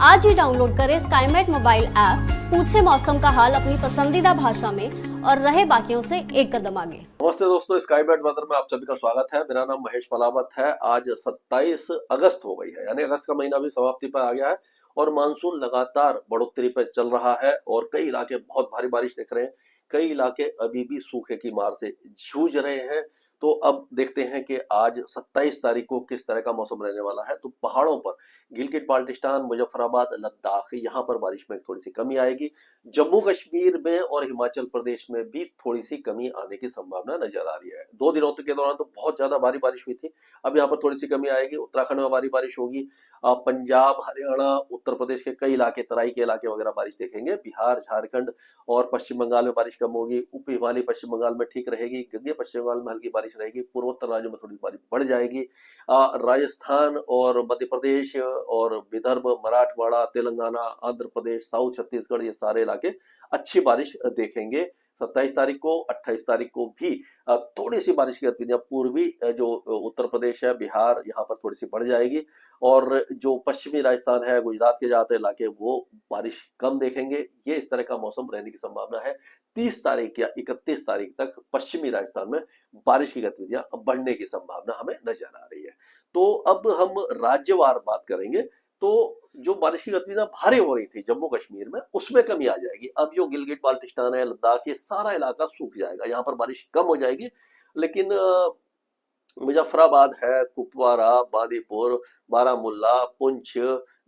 आज ही डाउनलोड करें Skymet mobile app. पूछे मौसम का हाल अपनी पसंदीदा भाषा में और रहे बाकियों से एक कदम आगे। नमस्ते दोस्तों, स्काईमेट वेदर में आप सभी का स्वागत है। मेरा नाम महेश पलावत है। आज 27 अगस्त हो गई है, यानी अगस्त का महीना भी समाप्ति पर आ गया है और मानसून लगातार बढ़ोतरी पर चल रहा है और कई इलाके बहुत भारी बारिश देख रहे हैं। कई इलाके अभी भी सूखे की मार से जूझ रहे हैं। तो अब देखते हैं कि आज 27 तारीख को किस तरह का मौसम रहने वाला है। तो पहाड़ों पर गिलगित बाल्टिस्तान, मुजफ्फराबाद, लद्दाख, यहाँ पर बारिश में थोड़ी सी कमी आएगी। जम्मू कश्मीर में और हिमाचल प्रदेश में भी थोड़ी सी कमी आने की संभावना नजर आ रही है। 2 दिनों के दौरान तो बहुत ज्यादा भारी बारिश हुई थी। अब यहाँ पर थोड़ी सी कमी आएगी। उत्तराखंड में भारी बारिश होगी। पंजाब, हरियाणा, उत्तर प्रदेश के कई इलाके, तराई के इलाके वगैरह बारिश देखेंगे। बिहार, झारखंड और पश्चिम बंगाल में बारिश कम होगी। उप हिमालय पश्चिम बंगाल में ठीक रहेगी। गंगे पश्चिम बंगाल में हल्की बारिश रहेगी। पूर्वोत्तर राज्यों में थोड़ी बारिश बढ़ जाएगी। राजस्थान और मध्य प्रदेश और विदर्भ, मराठवाड़ा, तेलंगाना, आंध्र प्रदेश, साउथ छत्तीसगढ़, ये सारे इलाके अच्छी बारिश देखेंगे 27 तारीख को। 28 तारीख को भी थोड़ी सी बारिश की गतिविधियां पूर्वी जो उत्तर प्रदेश है, बिहार, यहाँ पर थोड़ी सी बढ़ जाएगी। और जो पश्चिमी राजस्थान है, गुजरात के ज्यादातर इलाके, वो बारिश कम देखेंगे। ये इस तरह का मौसम रहने की संभावना है। 30 तारीख या 31 तारीख तक पश्चिमी राजस्थान में बारिश की गतिविधियां बढ़ने की संभावना हमें नजर आ रही है। तो अब हम राज्यवार बात करेंगे। तो जो बारिश की गतिविधियां भारी हो रही थी जम्मू कश्मीर में, उसमें कमी आ जाएगी। अब जो गिलगित बाल्टिस्तान है, लद्दाख, ये सारा इलाका सूख जाएगा। यहाँ पर बारिश कम हो जाएगी। लेकिन मुजफ्फराबाद है, कुपवारा, बांदीपुर, बारामुल्ला, पुंछ,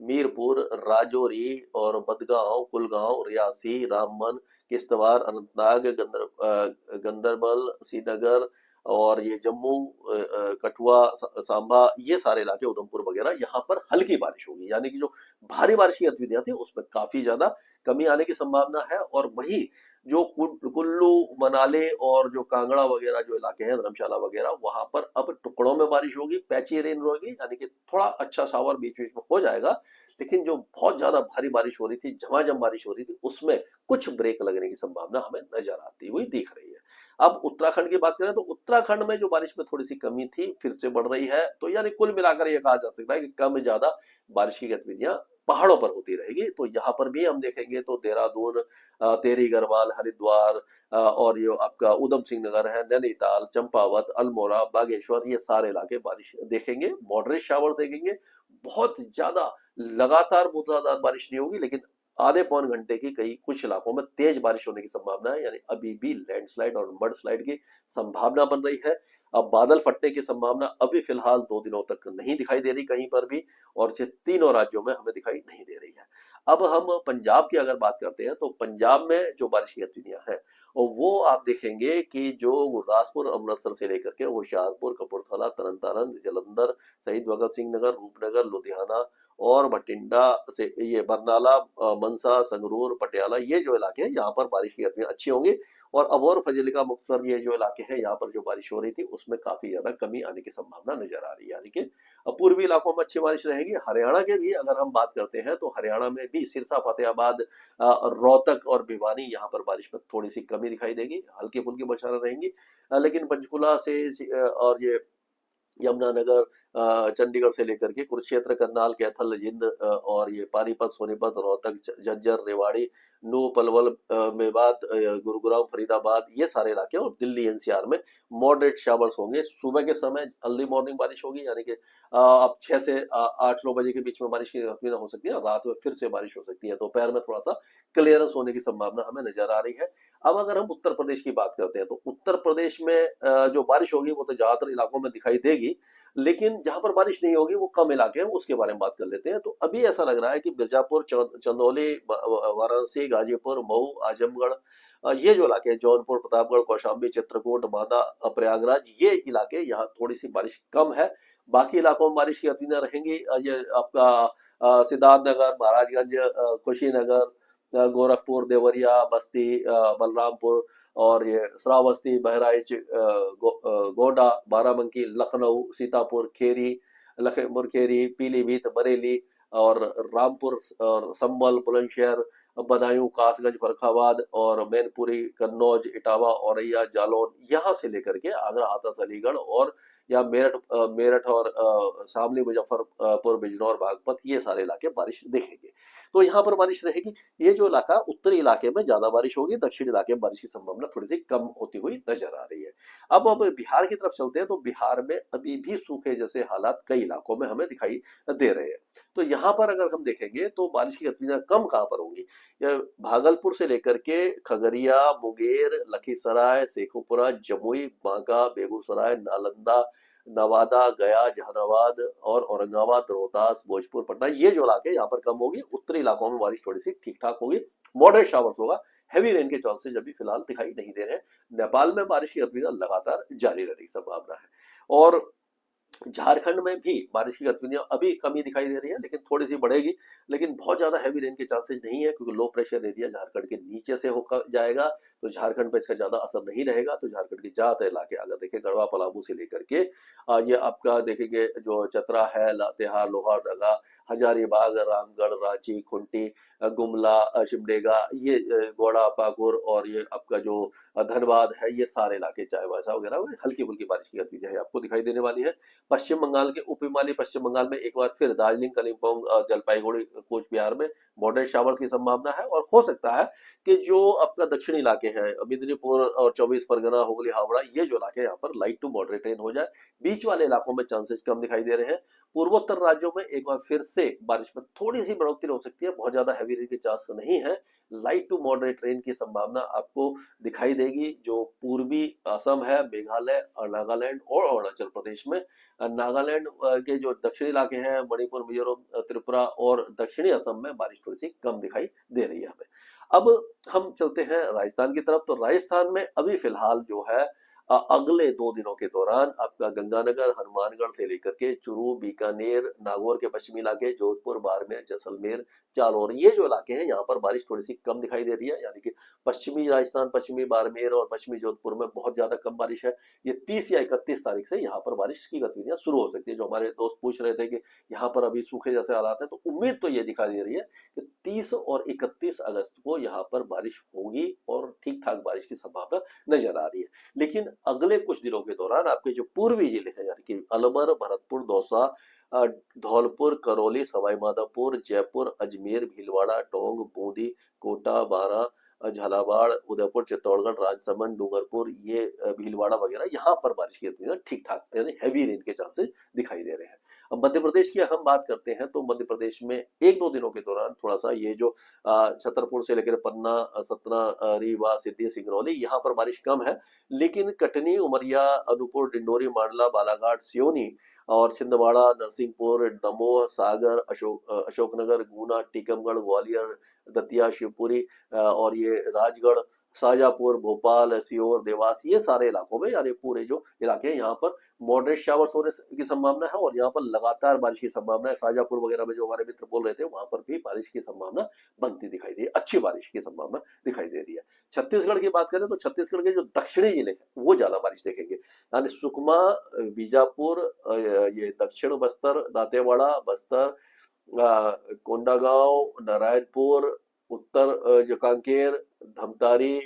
मीरपुर, राजौरी और बदगांव, कुलगांव, रियासी, रामबन, किश्तवाड़, अनंतनाग, गंदरबल, श्रीनगर और ये जम्मू, कठुआ, सांबा, ये सारे इलाके, उधमपुर वगैरह, यहाँ पर हल्की बारिश होगी। यानी कि जो भारी बारिश की गतिविधियां थी उसमें काफी ज्यादा कमी आने की संभावना है। और वही जो कुल्लू, मनाली और जो कांगड़ा वगैरह जो इलाके हैं, धर्मशाला वगैरह, वहां पर अब टुकड़ों में बारिश होगी, पैची रेन होगी। यानी कि थोड़ा अच्छा शावर बीच बीच में हो जाएगा। लेकिन जो बहुत ज्यादा भारी बारिश हो रही थी, झमाझम बारिश हो रही थी, उसमें कुछ ब्रेक लगने की संभावना हमें नजर आती हुई दिख रही है। अब उत्तराखंड की बात करें तो उत्तराखंड में जो बारिश में थोड़ी सी कमी थी, फिर से बढ़ रही है। तो यानी कुल मिलाकर यह कहा जा सकता है कि कम ज्यादा बारिश की गतिविधियां पहाड़ों पर होती रहेगी। तो यहाँ पर भी हम देखेंगे तो देहरादून, टेहरी गढ़वाल, हरिद्वार और ये आपका उधम सिंह नगर है, नैनीताल, चंपावत, अल्मोड़ा, बागेश्वर, ये सारे इलाके बारिश देखेंगे। मॉडरेट शावर देखेंगे। बहुत ज्यादा लगातार मूसलाधार बारिश नहीं होगी, लेकिन आधे पौन घंटे की कई कुछ इलाकों में तेज बारिश होने की संभावना है। यानी अभी भी लैंडस्लाइड और मड स्लाइड की संभावना बन रही है। अब बादल फटने की संभावना अभी फिलहाल 2 दिनों तक नहीं दिखाई दे रही कहीं पर भी, और ये तीनों राज्यों में हमें दिखाई नहीं दे रही है। अब हम पंजाब की अगर बात करते हैं तो पंजाब में जो बारिश की गतिविधियां हैं, और वो आप देखेंगे कि जो गुरदासपुर, अमृतसर से लेकर के होशियारपुर, कपूरथला, तरन तारन, जलंधर, शहीद भगत सिंह नगर, रूपनगर, लुधियाना और बठिंडा से ये बरनाला, मनसा, संगरूर, पटियाला, ये जो इलाके हैं, यहाँ पर बारिश की गतिविधियां अच्छी होंगी। और अबोर, फजिलिका, मुक्तसर, ये जो इलाके हैं, यहाँ पर जो बारिश हो रही थी उसमें काफी ज्यादा कमी आने की संभावना नजर आ रही है। यानी कि पूर्वी इलाकों में अच्छी बारिश रहेगी। हरियाणा के भी अगर हम बात करते हैं तो हरियाणा में भी सिरसा, फतेहाबाद, रोहतक और भिवानी, यहाँ पर बारिश में थोड़ी सी कमी दिखाई देगी। हल्की फुल्की बौछारें रहेंगी। लेकिन पंचकुला से और ये यमुनानगर, चंडीगढ़ से लेकर के कुरुक्षेत्र, करनाल, कैथल, जिंद और ये पानीपत, सोनीपत, रोहतक, झज्जर, रेवाड़ी, नूह, पलवल, मेवात, गुरुग्राम, फरीदाबाद, ये सारे इलाके, और दिल्ली एनसीआर में मॉडरेट शावर्स होंगे। सुबह के समय अर्ली मॉर्निंग बारिश होगी। यानी कि अब 6 से 8-9 बजे के बीच में बारिश की गतिविधियां हो सकती है। रात में फिर से बारिश हो सकती है। दोपहर में थोड़ा सा क्लियरेंस होने की संभावना हमें नजर आ रही है। अब अगर हम उत्तर प्रदेश की बात करते हैं तो उत्तर प्रदेश में जो बारिश होगी वो तो ज्यादातर इलाकों में दिखाई देगी। लेकिन जहां पर बारिश नहीं होगी वो कम इलाके हैं, उसके बारे में बात कर लेते हैं। तो अभी ऐसा लग रहा है कि मिर्जापुर, चंदौली, वाराणसी, गाजीपुर, मऊ, आजमगढ़, ये जो इलाके हैं, जौनपुर, प्रतापगढ़, कौशाम्बी, चित्रकूट, बांदा, प्रयागराज, ये इलाके, यहाँ थोड़ी सी बारिश कम है। बाकी इलाकों में बारिश की गतिविधियां रहेंगी। ये आपका सिद्धार्थनगर, महाराजगंज, कुशीनगर, गोरखपुर, देवरिया, बस्ती, बलरामपुर और ये श्रावस्ती, बहराइच, गोंडा, बाराबंकी, लखनऊ, सीतापुर, खेरी, लखीमपुर खेरी, पीलीभीत, बरेली और रामपुर और संभल, बुलंदशहर, बदायूं, कासगंज, फर्रुखाबाद और मैनपुरी, कन्नौज, इटावा, औरैया, जालौन, यहाँ से लेकर के आगरा, हाथरस, अलीगढ़ और या मेरठ और शामली, मुजफ्फरपुर, बिजनौर, बागपत, ये सारे इलाके बारिश देखेंगे। तो यहाँ पर बारिश रहेगी। ये जो इलाका उत्तरी इलाके में ज्यादा बारिश होगी, दक्षिणी इलाके में बारिश की संभावना थोड़ी सी कम होती हुई नजर आ रही है। अब बिहार की तरफ चलते हैं, तो बिहार में अभी भी सूखे जैसे हालात कई इलाकों में हमें दिखाई दे रहे हैं। तो यहाँ पर अगर हम देखेंगे तो बारिश की गतिविधियां कम कहाँ पर होंगी? भागलपुर से लेकर के खगड़िया, मुंगेर, लखीसराय, शेखुपुरा, जमुई, बांका, बेगूसराय, नालंदा, नवादा, गया, जहानाबाद और औरंगाबाद, रोहतास, भोजपुर, पटना, ये जो इलाके यहाँ पर कम होगी। उत्तरी इलाकों में बारिश थोड़ी सी ठीक ठाक होगी, मॉडरेट शावर्स होगा। हैवी रेन के चांसेस अभी फिलहाल दिखाई नहीं दे रहे हैं। नेपाल में बारिश की गतिविधियां लगातार जारी रहने की संभावना है। और झारखंड में भी बारिश की गतिविधियां अभी कमी दिखाई दे रही है, लेकिन थोड़ी सी बढ़ेगी। लेकिन बहुत ज्यादा हैवी रेन के चांसेस नहीं है, क्योंकि लो प्रेशर एरिया झारखंड के नीचे से होकर जाएगा, तो झारखंड पे इसका ज्यादा असर नहीं रहेगा। तो झारखंड के ज्यादातर इलाके अगर देखें, गढ़वा, पलामू से लेकर के ये आपका देखेंगे जो चतरा है, लातेहार, लोहारदगा, हजारीबाग, रामगढ़, रांची, खूंटी, गुमला, सिमडेगा, ये गोड़ा, पाकुर और ये आपका जो धनबाद है, ये सारे इलाके, चाईबासा वगैरह, हल्की फुल्की बारिश की गतिविधियां आपको दिखाई देने वाली है। पश्चिम बंगाल के उप हिमालय पश्चिम बंगाल में एक बार फिर दार्जिलिंग, कलिम्पोंग, जलपाईगुड़ी, कूच बिहार में मॉडरेट शावर्स की संभावना है। और हो सकता है कि जो आपका दक्षिणी इलाके हैं, मेदिनीपुर और 24 परगना, हुगली, हावड़ा, ये जो इलाके यहाँ पर लाइट टू मॉडरेट रेन हो जाए। बीच वाले इलाकों में चांसेस कम दिखाई दे रहे हैं। पूर्वोत्तर राज्यों में एक बार फिर से बारिश में थोड़ी सी बढ़ोतरी हो सकती है, बहुत ज्यादा हैवी रेन के चांस नहीं है। लाइट टू मॉडरेट रेन की संभावना आपको दिखाई देगी। जो पूर्वी असम है, मेघालय और नागालैंड और अरुणाचल प्रदेश में, नागालैंड के जो दक्षिणी इलाके हैं, मणिपुर, मिजोरम, त्रिपुरा और दक्षिणी असम में बारिश थोड़ी सी कम दिखाई दे रही है हमें। अब हम चलते हैं राजस्थान की तरफ। तो राजस्थान में अभी फिलहाल जो है अगले 2 दिनों के दौरान आपका गंगानगर, हनुमानगढ़ से लेकर के चूरू, बीकानेर, नागौर के पश्चिमी इलाके, जोधपुर, बाड़मेर, जैसलमेर, जालौर, ये जो इलाके हैं यहाँ पर बारिश थोड़ी सी कम दिखाई दे रही है। यानी कि पश्चिमी राजस्थान, पश्चिमी बाड़मेर और पश्चिमी जोधपुर में बहुत ज्यादा कम बारिश है। ये 30 या 31 तारीख से यहाँ पर बारिश की गतिविधियां शुरू हो सकती है। जो हमारे दोस्त पूछ रहे थे कि यहाँ पर अभी सूखे जैसे हालात है, तो उम्मीद तो ये दिखाई दे रही है कि 30 और 31 अगस्त को यहाँ पर बारिश होगी और ठीक ठाक बारिश की संभावना नजर आ रही है। लेकिन अगले कुछ दिनों के दौरान आपके जो पूर्वी जिले हैं, यानी कि अलवर, भरतपुर, दौसा, धौलपुर, करौली, सवाईमाधोपुर, जयपुर, अजमेर, भीलवाड़ा, टोंक, बूंदी, कोटा, बारां, झालावाड़, उदयपुर, चित्तौड़गढ़, राजसमंद, डूंगरपुर, ये भीलवाड़ा वगैरह, यहाँ पर बारिश की गतिविधियां ठीक ठाक यानी हैवी रेन के चांसेस दिखाई दे रहे हैं। अब मध्य प्रदेश की हम बात करते हैं, तो मध्य प्रदेश में 1-2 दिनों के दौरान थोड़ा सा ये जो छतरपुर से लेकर पन्ना, सतना, रीवा, सिद्धि, सिंगरौली, यहाँ पर बारिश कम है। लेकिन कटनी, उमरिया, अनूपपुर, डिंडोरी, मांडला, बालाघाट, सियोनी और छिंदवाड़ा, नरसिंहपुर, दमोह, सागर, अशोकनगर, गुना, टीकमगढ़, ग्वालियर, दतिया, शिवपुरी और ये राजगढ़, शाजापुर, भोपाल, सीहोर, देवास, ये सारे इलाकों में, यानी पूरे जो इलाके हैं यहाँ पर मॉडरेट शावर्स होने की संभावना है और यहाँ पर लगातार बारिश की संभावना है। शाजापुर वगैरह में जो हमारे मित्र बोल रहे थे, वहां पर भी बारिश की संभावना बनती दिखाई दे रही है, अच्छी बारिश की संभावना दिखाई दे रही है। छत्तीसगढ़ की बात करें तो छत्तीसगढ़ के जो दक्षिणी जिले हैं वो ज्यादा बारिश देखेंगे, यानी सुकमा, बीजापुर, ये दक्षिण बस्तर, दांतेवाड़ा, बस्तर, कोंडागांव, नारायणपुर, उत्तर जो कांकेर, धमतारी,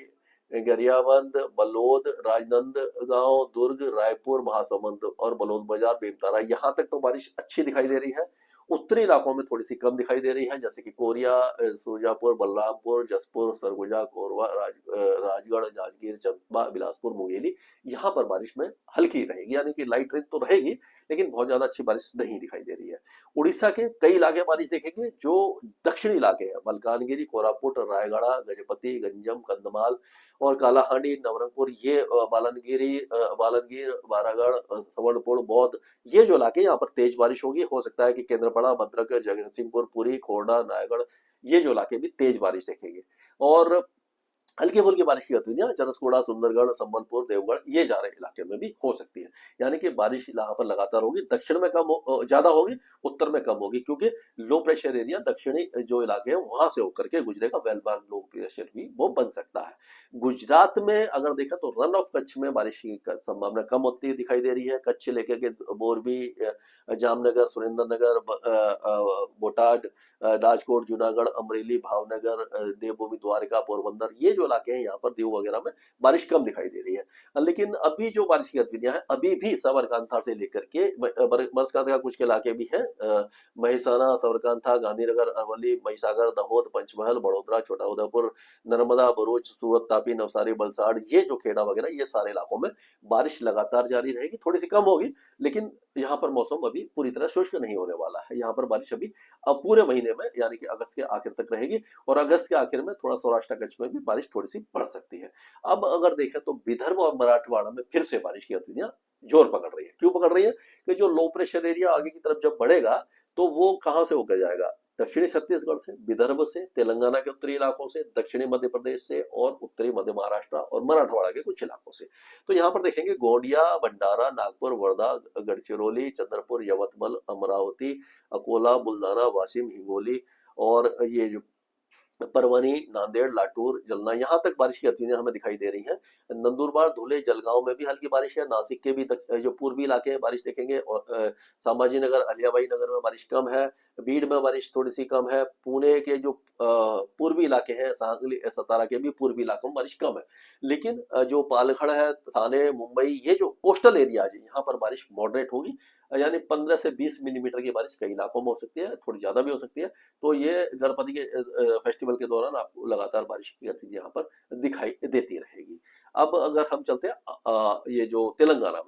गरियाबंद, बलौद, राजनांदगांव, दुर्ग, रायपुर, महासमुंद और बलौद बाजार, बेलतारा, यहाँ तक तो बारिश अच्छी दिखाई दे रही है। उत्तरी इलाकों में थोड़ी सी कम दिखाई दे रही है, जैसे कि कोरिया, सुरजापुर, बलरामपुर, जसपुर, सरगुजा, कोरबा, राजगढ़, जांजगीर, चंबा, बिलासपुर, मुंगेली, यहाँ पर बारिश में हल्की रहेगी, यानी कि लाइट रेन तो रहेगी, लेकिन बहुत ज्यादा अच्छी बारिश नहीं दिखाई दे रही है। उड़ीसा के कई इलाके बारिश देखेंगे, जो दक्षिणी इलाके हैं, मलकानगिरी, कोरापुट, रायगढ़, गजपति, गंजम, कंधमाल और कालाहांडी, नवरंगपुर, ये बालनगीर, बारागढ़, सवर्णपुर, बौद्ध, ये जो इलाके यहाँ पर तेज बारिश होगी। हो सकता है कि केंद्रपाड़ा, भद्रक, जगतसिंहपुर, पुरी, खोरडा, नायगढ़, ये जो इलाके भी तेज बारिश देखेंगे। और हल्की फुल्की बारिश की गतिविधियां जनसकोड़ा, सुंदरगढ़, संबलपुर, देवगढ़, ये जा रहे इलाके में भी हो सकती है। यानी कि बारिश यहाँ पर लगातार होगी, दक्षिण में ज्यादा होगी, उत्तर में कम होगी, क्योंकि लो प्रेशर एरिया दक्षिणी जो इलाके हैं वहां से होकर के गुजरेगा। वेलबाग लो प्रेशर भी वो बन सकता है। गुजरात में अगर देखा तो रन ऑफ कच्छ में बारिश की संभावना कम होती दिखाई दे रही है। कच्छ लेकर के मोरबी, जामनगर, सुरेंद्रनगर, बोटाड, राजकोट, जूनागढ़, अमरेली, भावनगर, देवभूमि, द्वारका, पोरबंदर, ये जो जो इलाके हैं यहाँ पर दीव वगैरह में बारिश कम दिखाई दे रही है। लेकिन अभी जो बारिश की गतिविधियां हैं अभी भी साबरकांठा से लेकर के बनासकांठा का कुछ इलाके भी हैं, महिसाना, साबरकांठा, गांधीनगर, अरवली, महिसागर, दाहोद, पंचमहल, बड़ोदरा, छोटा उदयपुर, नर्मदा, भरूच, सूरत, तापी, नवसारी, वलसाड़, ये जो खेड़ा वगैरह ये सारे इलाकों में बारिश लगातार जारी रहेगी। थोड़ी सी कम होगी लेकिन यहाँ पर मौसम अभी पूरी तरह शुष्क नहीं होने वाला है। यहाँ पर बारिश अभी अब पूरे महीने में यानी कि अगस्त के आखिर तक रहेगी और अगस्त के आखिर में थोड़ा सौराष्ट्र कच्छ में भी बारिश थोड़ी सी बढ़ सकती है। अब अगर देखें तो विदर्भ और मराठवाड़ा में फिर से बारिश की गतिविधियां जोर पकड़ रही है। क्यों पकड़ रही है? कि जो लो प्रेशर एरिया आगे की तरफ जब बढ़ेगा तो वो कहां से होकर जाएगा? दक्षिणी छत्तीसगढ़ से, विदर्भ से, तेलंगाना के उत्तरी इलाकों से, दक्षिणी मध्य प्रदेश से और उत्तरी मध्य महाराष्ट्र और मराठवाड़ा के कुछ इलाकों से। तो यहाँ पर देखेंगे गोंडिया, भंडारा, नागपुर, वर्धा, गढ़चिरौली, चंद्रपुर, यवतमाल, अमरावती, अकोला, बुल्धाना, वाशिम, हिंगोली और ये जो परवनी, नांदेड़, लातूर, जलना, यहाँ तक बारिश की गतिविधियां हमें दिखाई दे रही हैं। नंदुरबार, धुले, जलगांव में भी हल्की बारिश है। नासिक के भी जो पूर्वी इलाके हैं बारिश देखेंगे और संभाजी नगर, अलियाबाई नगर में बारिश कम है। बीड़ में बारिश थोड़ी सी कम है। पुणे के जो पूर्वी इलाके हैं, सांगली, सतारा के भी पूर्वी इलाकों में बारिश कम है। लेकिन जो पालघर है, थाने, मुंबई, ये जो कोस्टल एरिया है यहाँ पर बारिश मॉडरेट होगी, यानी 15 से 20 मिलीमीटर की बारिश कई इलाकों में हो सकती है, थोड़ी ज्यादा भी हो सकती है। तो ये गणपति के फेस्टिवल के दौरान आपको लगातार बारिश की गतिविधि यहाँ पर दिखाई देती रहेगी। अब अगर हम चलते हैं ये जो तेलंगाना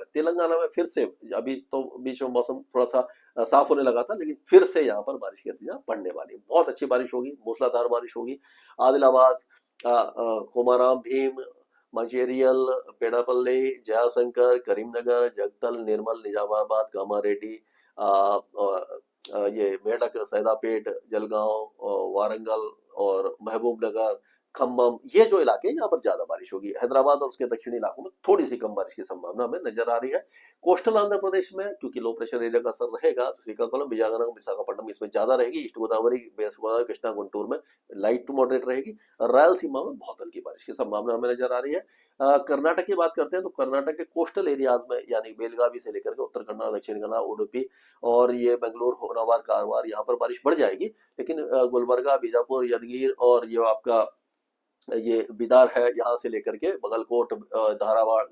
में फिर से अभी तो बीच में मौसम थोड़ा सा साफ होने लगा था लेकिन फिर से यहाँ पर बारिश की गतिविधियां बढ़ने वाली है। बहुत अच्छी बारिश होगी, मूसलाधार बारिश होगी। आदिलाबाद, कोमाराम भीम, मंचेरियल, पेड़ापल्ली, जयाशंकर, करीमनगर, जगतल, निर्मल, निजामाबाद, कामारेड्डी, ये मेडक, सैदापेट, जलगांव, वारंगल और महबूब नगर, खम्मम, ये जो इलाके हैं यहाँ पर ज्यादा बारिश होगी। हैदराबाद और उसके दक्षिणी इलाकों में थोड़ी सी कम बारिश की संभावना हमें नजर आ रही है। कोस्टल आंध्र प्रदेश में क्योंकि लो प्रेशर एरिया का असर रहेगा तो श्रीकाकुलम, विजयनगरम, विशाखापट्टनम इसमें ज्यादा रहेगी। ईस्ट गोदावरी, वेस्ट गोदावरी, कृष्णा, गुंटूर में लाइट टू मॉडरेट रहेगी। रायलसीमा में बहुत हल्की बारिश की संभावना हमें नजर आ रही है। कर्नाटक की बात करते हैं तो कर्नाटक के कोस्टल एरियाज में यानी बेलगावी से लेकर के उत्तर कन्नड़, दक्षिण कन्नड़, उडुपी और ये बेंगलुरु, होनावर, कारवार, यहाँ पर बारिश बढ़ जाएगी। लेकिन गुलबर्गा, बीजापुर, यदगिर और ये आपका ये बिदार है, यहाँ से लेकर के बगलकोट, धारवाड़,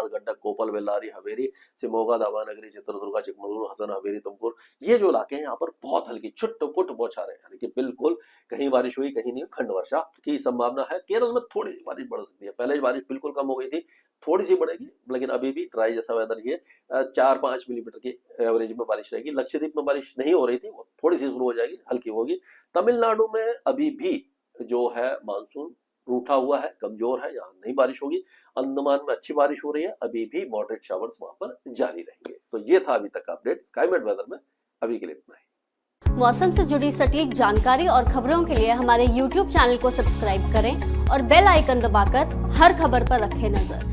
गंडक, कोपल, बेल्लारी, हवेरी, सिमोगा, दावानगरी, चित्रदुर्गा, चिकमगलुरु, हसन, हवेरी, तुमकुर, ये जो इलाके हैं यहाँ पर बहुत हल्की छुट-पुट बौछारें यानी कि बिल्कुल कहीं बारिश हुई कहीं नहीं, खंड वर्षा की संभावना है। केरल में थोड़ी सी बारिश बढ़ सकती है। पहले बारिश बिल्कुल कम हो गई थी, थोड़ी सी बढ़ेगी लेकिन अभी भी ड्राई जैसा वेदर ही है। 4-5 मिलीमीटर की एवरेज में बारिश रहेगी। लक्षद्वीप में बारिश नहीं हो रही थी, वो थोड़ी सी शुरू हो जाएगी, हल्की होगी। तमिलनाडु में अभी भी जो है मानसून रूठा हुआ है, कमजोर है, यहाँ नहीं बारिश होगी। अंडमान में अच्छी बारिश हो रही है, अभी भी मॉडरेट शावर्स वहां पर जारी रहेंगे। तो ये था अभी तक का अपडेट स्काईमेट वेदर में। अभी के लिए इतना ही। मौसम से जुड़ी सटीक जानकारी और खबरों के लिए हमारे YouTube चैनल को सब्सक्राइब करें और बेल आइकन दबाकर हर खबर पर रखें नजर।